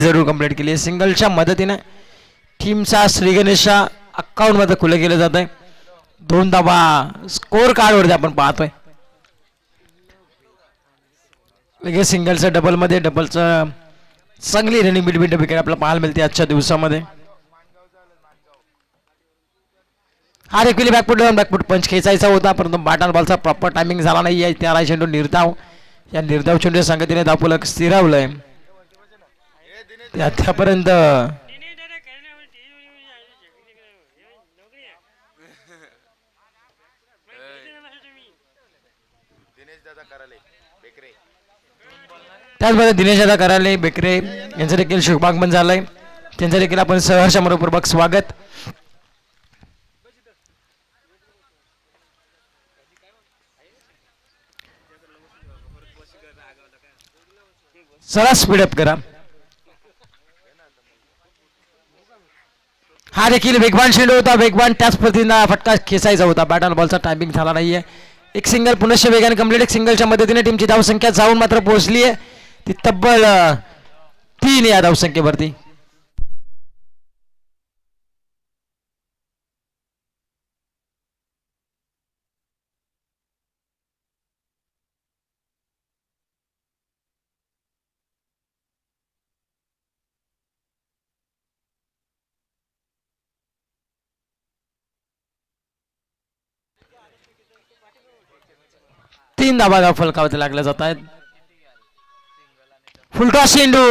जरूर कंप्लीट केली. सिंगलच्या मदतीने टीमचा श्री गणेशा अकाउंट मध्ये खुले केले जात आहे. 2 धावा स्कोर कार्ड वरती आपण पाहतोय. लगेच सिंगलच्या डबल मध्ये डबलचं चांगली रनिंग बिटवीन विकेट आपल्याला पाहायला मिळते आजच्या दिवसामध्ये. हा देखील बॅकफुट पंच खेचायचा होता परंतु बॅटन बॉलचा प्रॉपर टायमिंग झाला नाही आहे. त्याला चेंडू निर्धाव या निर्धाव चेंडू संगतीने धावफलक स्थिरावलंय. आतापर्यंत त्याचबरोबर दिनेश दादा कराले बेकरे यांचं देखील शुभागमन झालंय. त्यांचं देखील आपण सहर्ष मनपूर्वक स्वागत. चला स्पीडअप करा. हा देखील वेगवान चेंडू होता. वेगवान त्याच पद्धतीने फटका खेचायचा होता. बॅट आणि बॉलचा टायमिंग झाला नाहीये. एक सिंगल पुनश्च वेगाने कंप्लीट. एक सिंगलच्या मदतीने टीमची धावसंख्या जाऊन मात्र पोहोचली आहे ती तब्बल 3 या धावसंख्येवरती. तीन धावा फलकावरती लागल्या जात आहेत. फुलटॉस चेंडू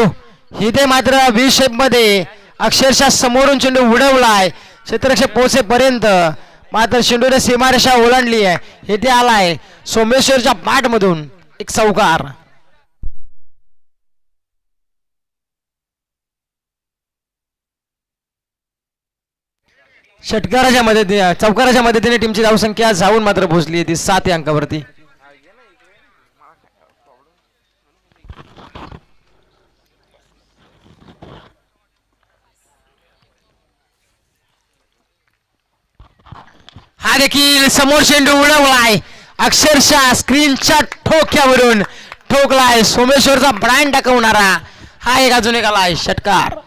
इथे मात्र व्ही शेप मध्ये अक्षरशः समोरून चेंडू उडवलाय. क्षेत्ररक्षक पोहोचेपर्यंत मात्र चेंडूने सीमारेषा ओलांडली आहे. इथे आलाय सोमेश्वरच्या पाठ मधून एक चौकार. षटकाराच्या मदतीने चौकाराच्या मदतीने टीमची धावसंख्या जाऊन मात्र पोहोचली ती 7 या अंकावरती. हा देखील समोर चेंडू उडवलाय. अक्षरशः स्क्रीनच्या ठोक्यावरून ठोकलाय. सोमेश्वरचा ब्रँड दाखवणारा हा एक अजून एक आलाय षटकार.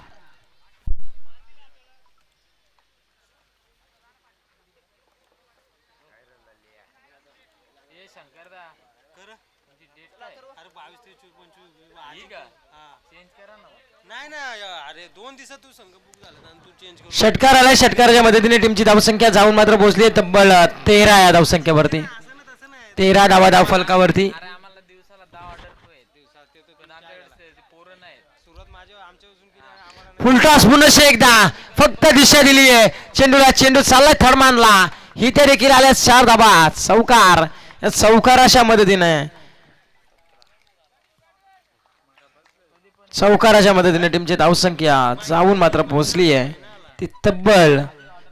षटकार आलाय. षटकाराच्या मदतीने टीमची धावसंख्या जाऊन मात्र पोहोचली तब्बल 13 या धावसंख्येवरती. 13 धावा धाव फलकावरती. फुलटॉस पुन्हा एकदा फक्त दिशा दिली आहे चेंडूला. चेंडू चाललाय थड मानला. ही ते देखील आल्या 4 धावा. चौकार या चौकाराच्या मदतीने टीमची धावसंख्या जाऊन मात्र पोहोचली आहे ती तब्बल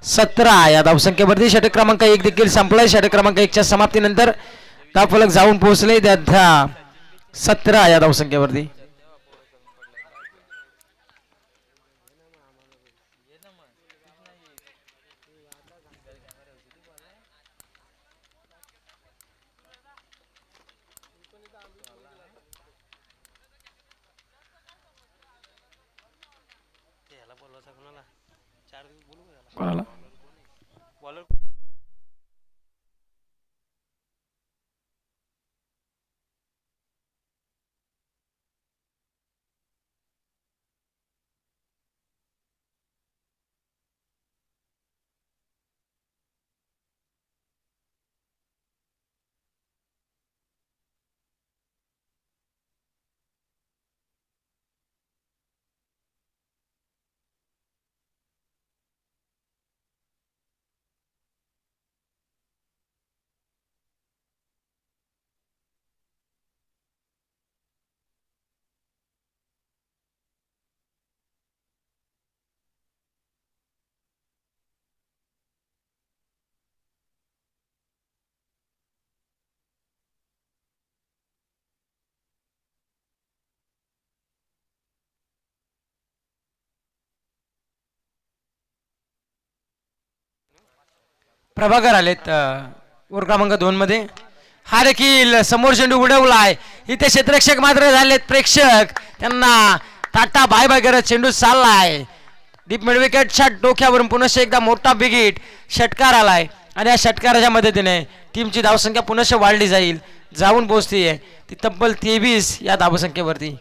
17 या धावसंख्येवरती. षटक क्रमांक 1 देखील संपलाय. षटक क्रमांक 1 च्या समाप्तीनंतर धावफलक जाऊन पोहोचले त्या 17 या धावसंख्येवरती. कोणाला प्रभाकर आलेत ओव्हर क्रमांक 2 मध्ये. हा देखील समोर चेंडू उडवलाय. इथे क्षेत्ररक्षक मात्र झालेत प्रेक्षक. त्यांना टाटा बाय बाय करत चेंडू चाललाय डीप मिड विकेटच्या डोक्यावरून पुन्हा एकदा मोठा बिगिट षटकार आलाय आणि या षटकाराच्या मदतीने टीमची धावसंख्या पुन्हा वाढली जाईल जाऊन पोहोचतीये ती तब्बल 23 या धावसंख्येवरती.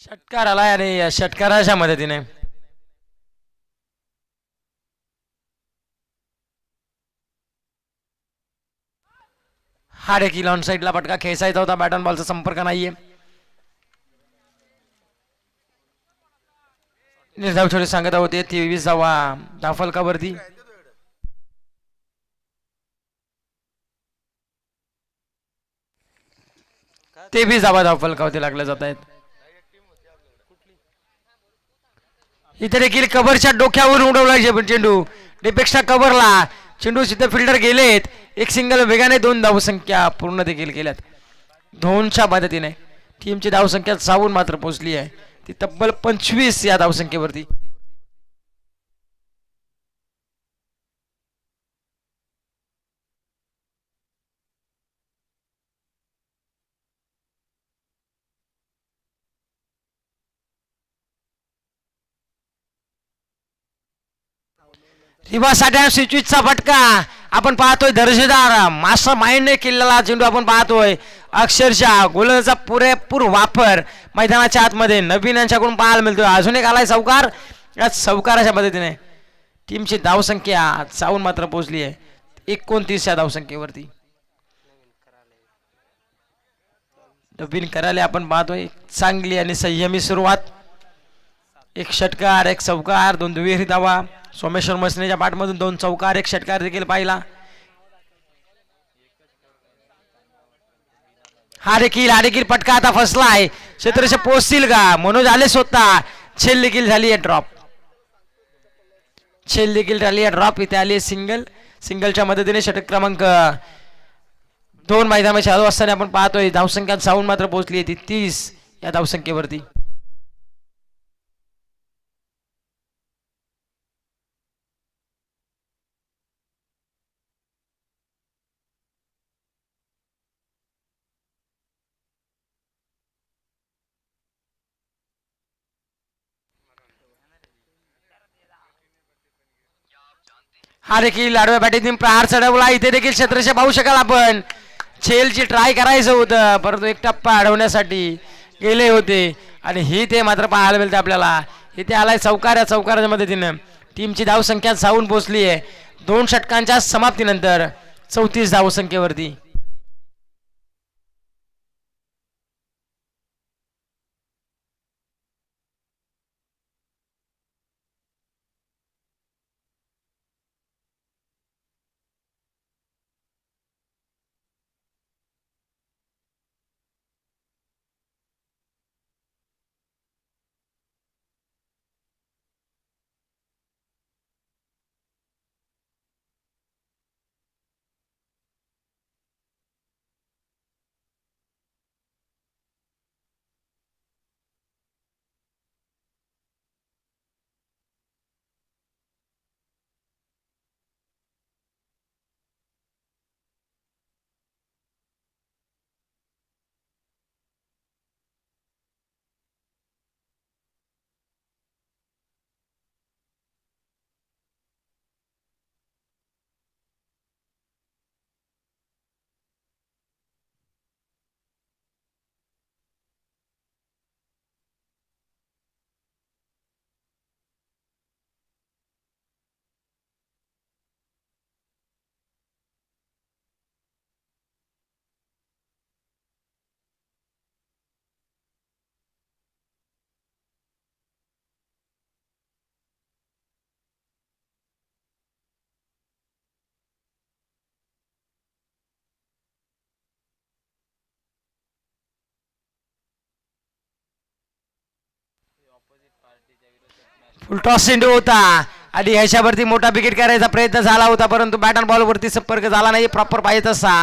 षटकार आलाय आणि या षटकाराच्या मदतीने हा देखील ऑन साईडला फटका खेचायचा होता बॅट ऑन बॉलचा संपर्क नाहीये. निर्धाव छोटे सांगत होते 23 धावा धावफलकावरती. ते बी धावा धावफलकावरती लागल्या जात आहेत. इथे देखील कव्हरच्या डोक्यावर उडवला चेंडू डिपेक्षा कव्हरला चेंडू सिद्ध फिल्डर गेलेत. एक सिंगल वेगाने 2 धावसंख्या पूर्ण देखील केल्यात. 2च्या मदतीने टीमची धावसंख्या जाऊन मात्र पोहोचली आहे ती तब्बल 25 या धावसंख्येवरती. रिवासाठी स्विचचा फटका आपण पाहतोय दर्जेदार मास्टर माइंडने केलेला चेंडू आपण पाहतोय. अक्षरशः गोलंदाजाचा पुरेपूर वापर मैदानाच्या आतमध्ये नवीन यांच्याकडून पाहायला मिळतोय. अजून एक आलाय चौकार. या चौकाराच्या मदतीने टीमची धावसंख्या जाऊन मात्र पोहोचली आहे 29 या धावसंख्येवरती. नवीन करायला आपण पाहतोय चांगली आणि संयमी सुरुवात. एक षटकार एक चौकार 2 दुहेरी धावा. सोमेश्वर मसनेच्या पाठमधून 2 चौकार 1 षटकार देखील पाहिला. हा देखील पटका आता फसला आहे. क्षेत्रश पोहोचतील का मनोज आले स्वतः. छेल देखील झाली आहे ड्रॉप. इथे आली सिंगलच्या मदतीने षटक क्रमांक 2 मैदानामध्ये चालू असताना आपण पाहतोय धावसंख्या जाऊन मात्र पोहोचली ती 30 या धावसंख्येवरती. हा देखील आडव्या बॅटीतून प्रहार चढवला. इथे देखील क्षेत्रशः पाहू शकाल आपण. छेलची ट्राय करायचं होतं परंतु एक टप्पा अडवण्यासाठी गेले होते आणि ही ते मात्र पाहायला मिळते आपल्याला. इथे आलाय चौकाराच्या मदतीनं टीमची धावसंख्या जाऊन पोहोचली आहे 2 षटकांच्या समाप्तीनंतर 34 धावसंख्येवरती. फुलटॉस चेंडू होता आणि ह्याच्यावरती मोठा विकेट करायचा प्रयत्न झाला होता परंतु बॅट अँड बॉल वरती संपर्क झाला नाही प्रॉपर पाहिजे तसा.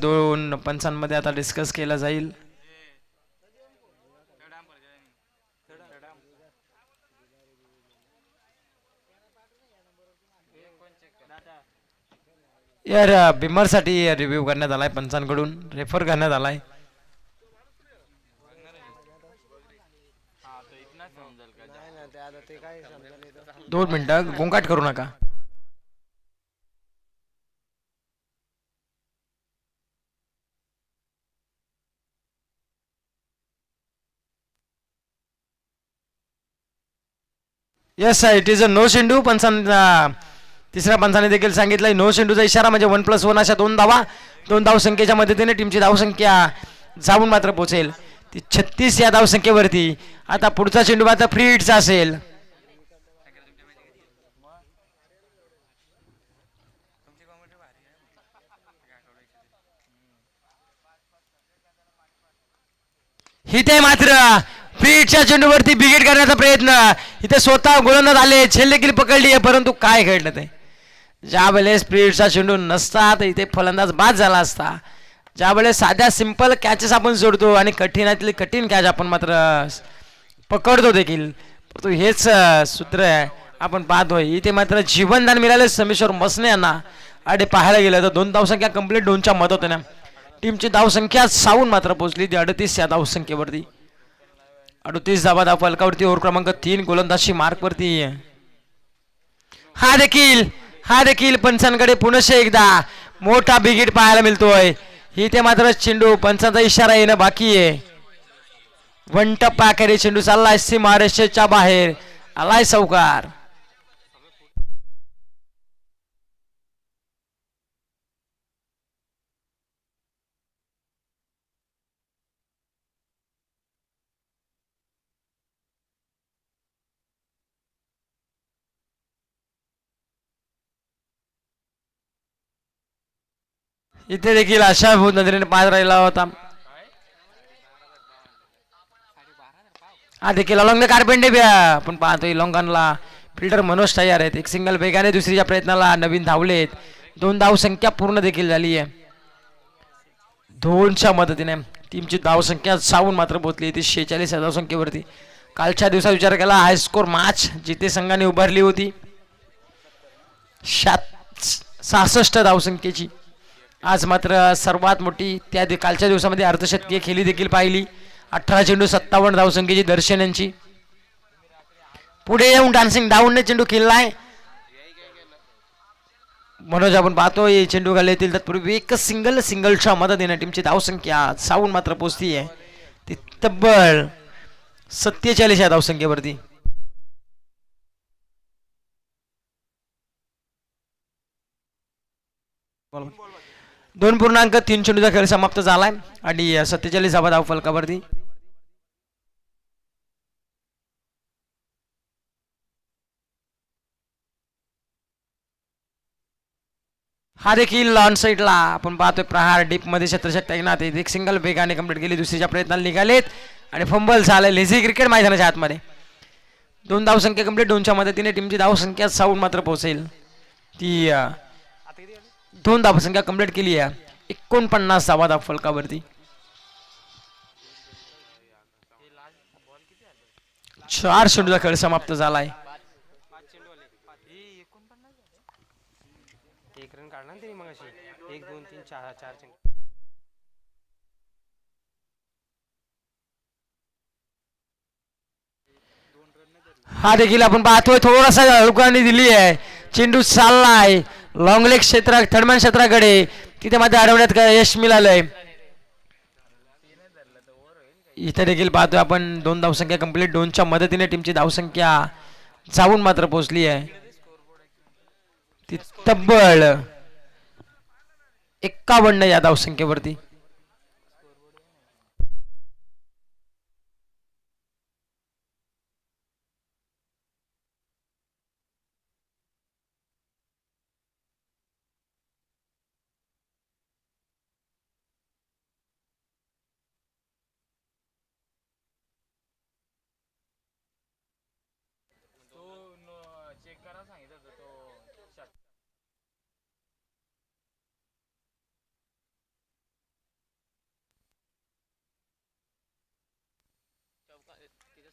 दोन पंचांमध्ये आता डिस्कस केला जाईल. यार बिमरसाठी रिव्ह्यू करण्यात आलाय, पंचांकडून रेफर करण्यात आलाय. 2 मिनिटं गोंगाट करू नका. Yes it is a no चेंडू. तिसऱ्या पंचाने देखील सांगितलंय नो चेंडूचा इशारा, म्हणजे 1+1 अशा 2 धावा. 2 धावसंख्येच्या मदतीने टीमची धावसंख्या जाऊन मात्र पोहोचेल ती 36 या धावसंख्येवरती. आता पुढचा चेंडू मात्र फ्री हिटचा असेल. इथे मात्र फ्री हिटच्या चेंडूवरती बिगेट करण्याचा प्रयत्न. इथे स्वतः गोलंदाज आले, झेल देखील पकडली आहे, परंतु काय घडलं ते, ज्या वेळेस फ्री हिटचा चेंडू नसता तर इथे फलंदाज बाद झाला असता. ज्यावेळेस साध्या सिंपल कॅचेस आपण सोडतो आणि कठीणातली कठीण कॅच आपण मात्र पकडतो देखील, तो हेच सूत्र आहे आपण पाहतोय. इथे मात्र जीवनदान मिळाले समेश्वर मसने यांना. आणि पाहायला गेलं तर 2 धावसंख्या कंप्लीट 2च्या मदतीने टीमची धावसंख्या सावून मात्र पोहोचली ती 38 या धावसंख्येवरती. 38 धावा धाव फलकावरती. ओव्हर क्रमांक 3 गोलंदाजी मार्कवरती. हा देखील पंचांकडे पुनश्च एकदा मोठा बिगिट पाहायला मिळतोय. इथे मात्र चेंडू पंचांचा इशारा येणं बाकी आहे. वन टप्पा अखेरी चेंडू चाललाय सीमारेषेच्या बाहेर, आलाय चौकार. इथे देखील अशा नजरेने पाहत राहिला होता. हा देखील अलॉंग द कारपेंडे आपण पाहतोय. लॉंगनला फिल्डर मनोज तयार आहेत. एक सिंगल वेगाने दुसरीच्या प्रयत्नाला नवीन धावलेत. 2 धावसंख्या पूर्ण देखील झाली आहे. 2च्या मदतीने टीमची धावसंख्या सावून मात्र पोहोचली ती 46 या धावसंख्येवरती. कालच्या दिवसात विचार केला हाय स्कोर मॅच जिथे संघाने उभारली होती 66 धावसंख्येची. आज मात्र सर्वात मोठी त्या कालच्या दिवसामध्ये अर्धशतकीय खेळी देखील पाहिली. 18 चेंडू 57 धावसंख्येची दर्शन यांची. पुढे येऊन डान्सिंग डाऊनने चेंडू खेळलाय मनोज. आपण पाहतोय चेंडू घाले येतील तत्पूर्वी एक सिंगलच्या मदतीने टीमची धावसंख्या सावून मात्र पोहोचती आहे ती तब्बल 47 या धावसंख्येवरती. दोन 2.3 चेंडूचा खेळ समाप्त झालाय आणि 47 धावा धाव फलकावरती. हा देखील ऑन साईडला आपण पाहतोय प्रहार डीप मध्ये क्षेत्ररक्षक तैनात. एक सिंगल वेगाने कंप्लीट केली, दुसरीच्या प्रयत्नाला निघालेत आणि फंबल झालं लेझी क्रिकेट मैदानाच्या आतमध्ये. 2 धावसंख्या कंप्लीट 2च्या मदतीने टीमची धावसंख्या सावून मात्र पोहोचेल ती 2 धावसंख्या कंप्लीट केली आहे 49 धावा धाव फलकावरती. 4 चेंडूचा खेळ समाप्त झालाय. हा देखील आपण पाहतोय थोडासा हलकाने दिली आहे. चेंडू चाललाय लॉंग लेग क्षेत्र थर्डमॅन क्षेत्राकडे, तिथे मध्ये अडवण्यात यश मिळालंय. इथे देखील पाहतोय आपण 2 धावसंख्या कंप्लीट 2च्या मदतीने टीमची धावसंख्या जाऊन मात्र पोहोचली आहे ती तब्बल 51 या धावसंख्येवरती.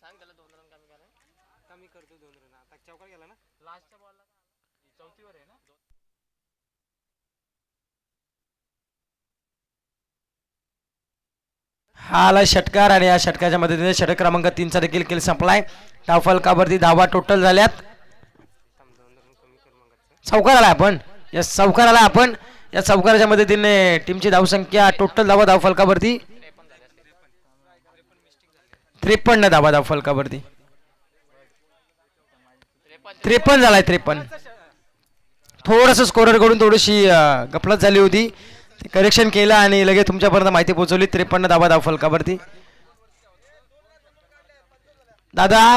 कमी करतो 2 रन आता चौकार गेला ना लास्टच्या बॉलला चौथीवर आहे ना हा आला षटकार आणि या षटकाच्या मदतीने षटक क्रमांक 3चा देखील खेळ संपलाय. धाव फलकावरती धावा टोटल झाल्यात. चौकार आला आपण या चौकाराच्या मदतीने टीमची धावसंख्या टोटल धावा धाव फलकावरती 53 धावा धाव फलकावरती 53 झालाय 53. थोडस स्कोरर कडून थोडीशी गफलत झाली होती, करेक्शन केलं आणि लगेच तुमच्यापर्यंत माहिती पोहोचवली. 53 धावा धाव फलकावरती. दादा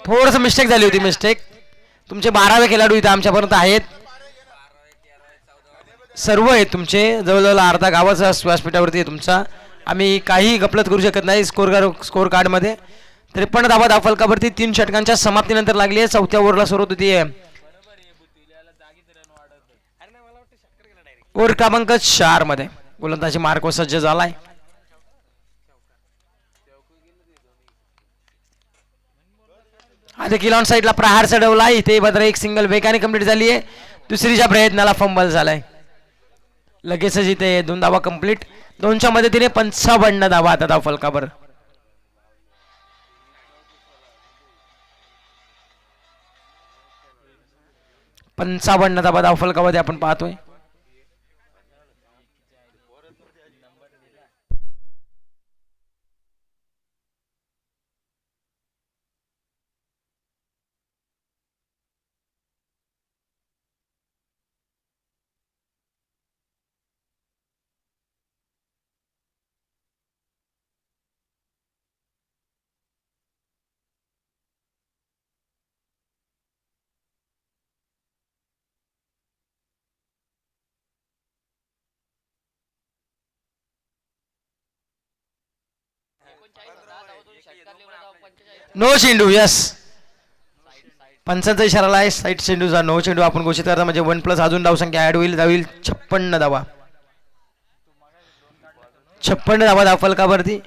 थोडस मिस्टेक झाली होती. तुमचे 12वे खेळाडू इथे आमच्यापर्यंत आहेत. सर्व आहेत तुमचे, जवळजवळ अर्धा गावाचा व्यासपीठावरती आहे तुमचा. आम्ही काही गफलत करू शकत नाही स्कोर कार्डमध्ये. 53 धावा धाव फलकावरती 3 षटकांच्या समाप्तीनंतर लागली आहे. चौथ्या ओव्हरला सुरुवात होती ओव्हर क्रमांक 4 मध्ये. गोलंदाजी मार्क सज्ज झालाय. हा देखील ऑन साईडला प्रहार चढवला. इथे मात्र एक सिंगल वेगाने कंप्लीट झाली आहे. दुसरीच्या प्रयत्नाला फंबल झालाय. लगेचच इथे 2 धावा कंप्लीट. 2च्या मदतीने 55 धावा आता धाव फलकावर. 55 धावा धाव फलकामध्ये आपण पाहतोय. नो चेंडू. यस, पंचांचा इशारा आहे. साईड चेंडूचा नो चेंडू आपण घोषित करता म्हणजे 1+ अजून धाव संख्या ऍड होईल. 56 धावा. 56 धावा धाव फलकावरती.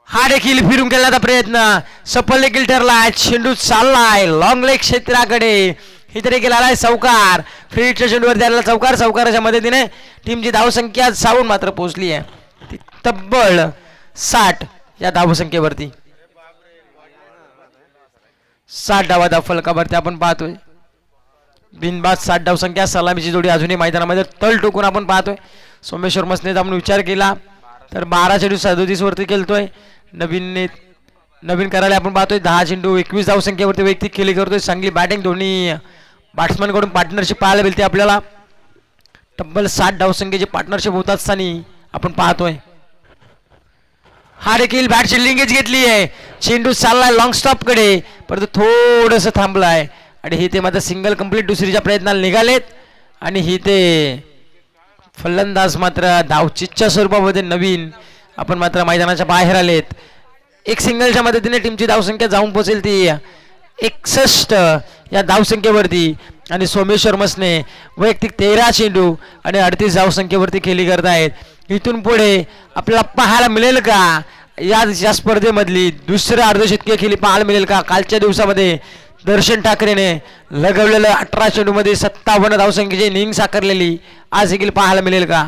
हा देखील फिरून केल्याचा प्रयत्न सफल देखील ठरलाय. चेंडू चाललाय लॉंग लेग क्षेत्राकडे. इथे देखील आलाय चौकार. फ्रीच्या चेंडूवर द्यायला चौकाराच्या मदतीने टीमची धावसंख्या जाऊन मात्र पोहोचली आहे ती तब्बल 60 या धावसंख्येवरती. 60 धावा धाव फलकावरती आपण पाहतोय. बिनबाद 60 धावसंख्या. सलामीची जोडी अजूनही मैदानामध्ये तळ टोकून आपण पाहतोय. सोमेश्वर मसने आपण विचार केला तर 12 चेंडू 37 वरती खेळतोय. नवीन करायला आपण पाहतोय 10 चेंडू 21 धावसंख्येवरती वैयक्तिक खेळी करतोय. चांगली बॅटिंग दोन्ही बॅट्समॅन कडून पार्टनरशिप पाहायला मिळते आपल्याला. तब्बल 60 धावसंख्येची पार्टनरशिप होत असताना आपण पाहतोय. हा देखील बॅटची लिंगेज घेतली आहे. चेंडू चाललाय लॉंग स्टॉप कडे परंतु थोडस थांबलाय आणि हे ते मात्र सिंगल कंप्लीट दुसरीच्या प्रयत्नाला निघालेत आणि ही ते फलंदाज मात्र धावचीच्या स्वरूपामध्ये नवीन आपण मात्र मैदानाच्या बाहेर आलेत. एक सिंगलच्या मदतीने टीमची धावसंख्या जाऊन पोहोचेल ती 61 या धावसंख्येवरती आणि सोमेश्वर मसने वैयक्तिक 13 चेंडू आणि 38 धावसंख्येवरती खेळी करत आहेत. इथून पुढे आपल्याला पाहायला मिळेल का या स्पर्धेमधली दुसरं अर्धशतकीय खेळी पाहायला मिळेल का? कालच्या दिवसामध्ये दर्शन ठाकरेने लगवलेलं 18 चेंडूमध्ये 57 धावसंख्येची इनिंग साकारलेली आज देखील पाहायला मिळेल का?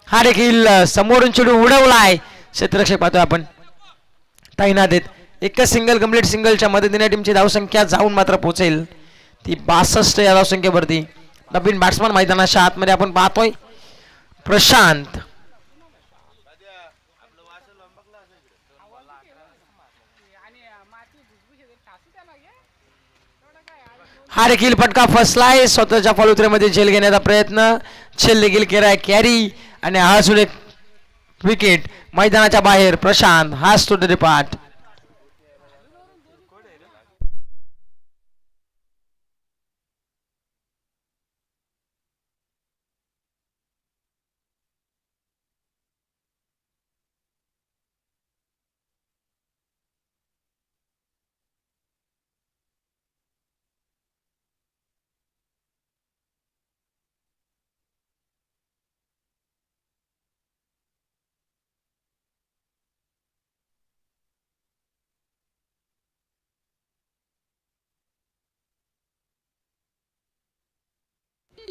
हा देखील समोरून चेंडू उडवलाय. क्षेत्ररक्षक पाहतोय आपण तैनात आहेत. एकच सिंगल कंप्लीट सिंगलच्या मदतीने टीमची धावसंख्या जाऊन मात्र पोहोचेल ती 62 या धावसंख्येवरती. नवीन बॅट्समन मैदानाच्या आतमध्ये आपण पाहतोय प्रशांत. हा देखील फटका फसलाय. स्वतःच्या फलुत्र्यामध्ये झेल घेण्याचा प्रयत्न. झेल देखील केलाय कॅरी आणि अजून एक विकेट मैदानाच्या बाहेर. प्रशांत हाच तो रिपार्ट.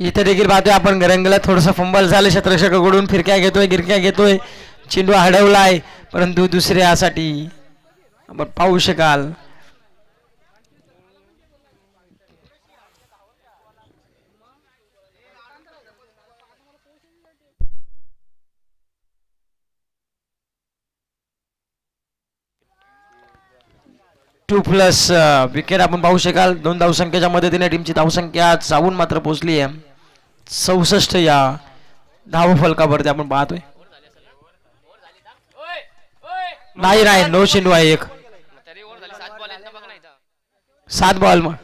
इथे देखील पाहतोय आपण रंगला थोडंसं फंबल झालं, क्षेत्ररक्षकाकडून फिरक्या घेतोय, गिरक्या घेतोय, चेंडू हडवलाय, परंतु दुसऱ्यासाठी आपण पाहू शकाल. टू प्लस विकेट आपण पाहू शकाल. 2 धावसंख्येच्या मदतीने टीमची धावसंख्या जाऊन मात्र पोहोचली आहे 64 या धाव फलकावरती आपण पाहतोय. नाही नाही, नो चेंडू आहे एक. 7 बॉल मग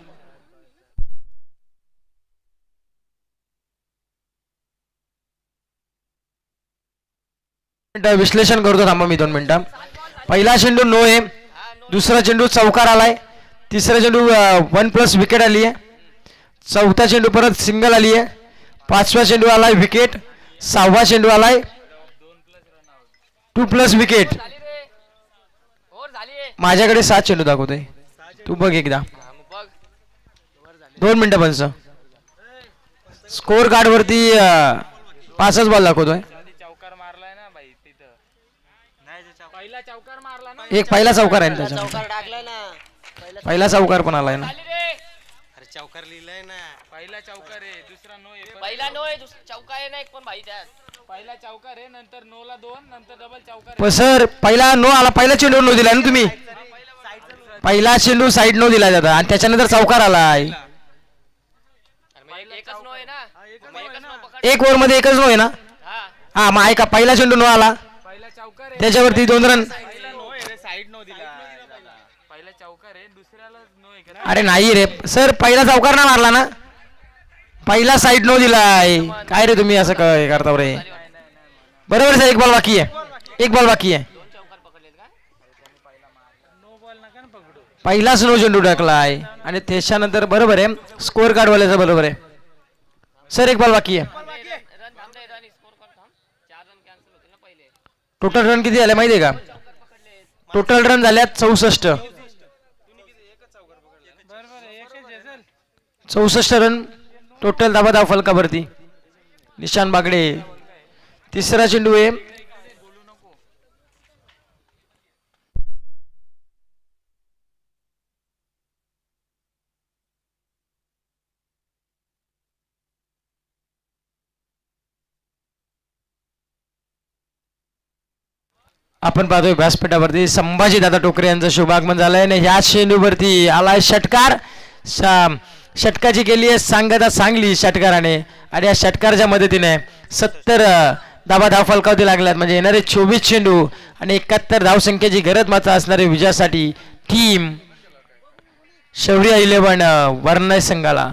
विश्लेषण करतो, थांबा मी 2 मिनिटं. पहिला चेंडू नो आहे, दुसरा चेंडू चौकार आलाय, तिसरा चेंडू 1+ विकेट आली आहे, चौथा चेंडू परत सिंगल आली आहे, 5वा चेंडू आलाय विकेट, 6वा चेंडू आलाय 2+ विकेट. माझ्याकडे 7 चेंडू दाखवतोय, तू बघ एकदा. 2 मिनिटं पंच. स्कोर कार्ड वरती 5च बॉल दाखवतोय. एक पहिला चौकार आहे ना त्याच्यामध्ये, पहिला चौकार पण आलाय ना. अरे चौकार लिहिलाय ना, पहिला चौकार आहे, दुसरा नो आहे, पहिला नो आहे, चौकार आहे ना एक पण भाई त्यात. पहिला चौकार आहे, नंतर नो ला 2, नंतर डबल चौकार. सर पहिला नो आला, पहिला चेंडू नो दिला ना तुम्ही, पहिला चेंडू साईड नो दिला जाता आणि त्याच्यानंतर चौकार आलाय. एक ओव्हर मध्ये एकच नो आहे ना. हा मग ऐका, पहिला चेंडू नो आला, त्याच्यावरती 2 रन. अरे नाही रे सर, पहिला चौकार ना मारला ना, पहिला साईड नो दिलाय. काय रे तुम्ही असं काय करता रे. बरोबर सर, एक बॉल बाकी आहे, एक बॉल बाकी आहे. पहिलाच नो चेंडू टाकलाय आणि त्याच्यानंतर बरोबर आहे, स्कोर कार्ड वाल्याचं बरोबर आहे सर, एक बॉल बाकी आहे. टोटल रन किती झाले माहिती आहे का? टोटल रन झाल्यात 64. 64 रन टोटल धाव फलकावरती. निशान बागडे तिसरा चेंडू आहे, आपण पाहतोय व्यासपीठावरती संभाजी दादा टोकरे यांचं शुभागमन झालंय आणि ह्या चेंडूवरती आलाय षटकार. षटकाची केली आहे सांगता चांगली षटकाराने आणि या षटकारच्या मदतीने 70 धाव फलकावती लागल्यात. म्हणजे येणारे 24 चेंडू आणि 71 धावसंख्येची गरज मात्र असणारे विजयासाठी टीम शौर्य 11 वर्णय संघाला.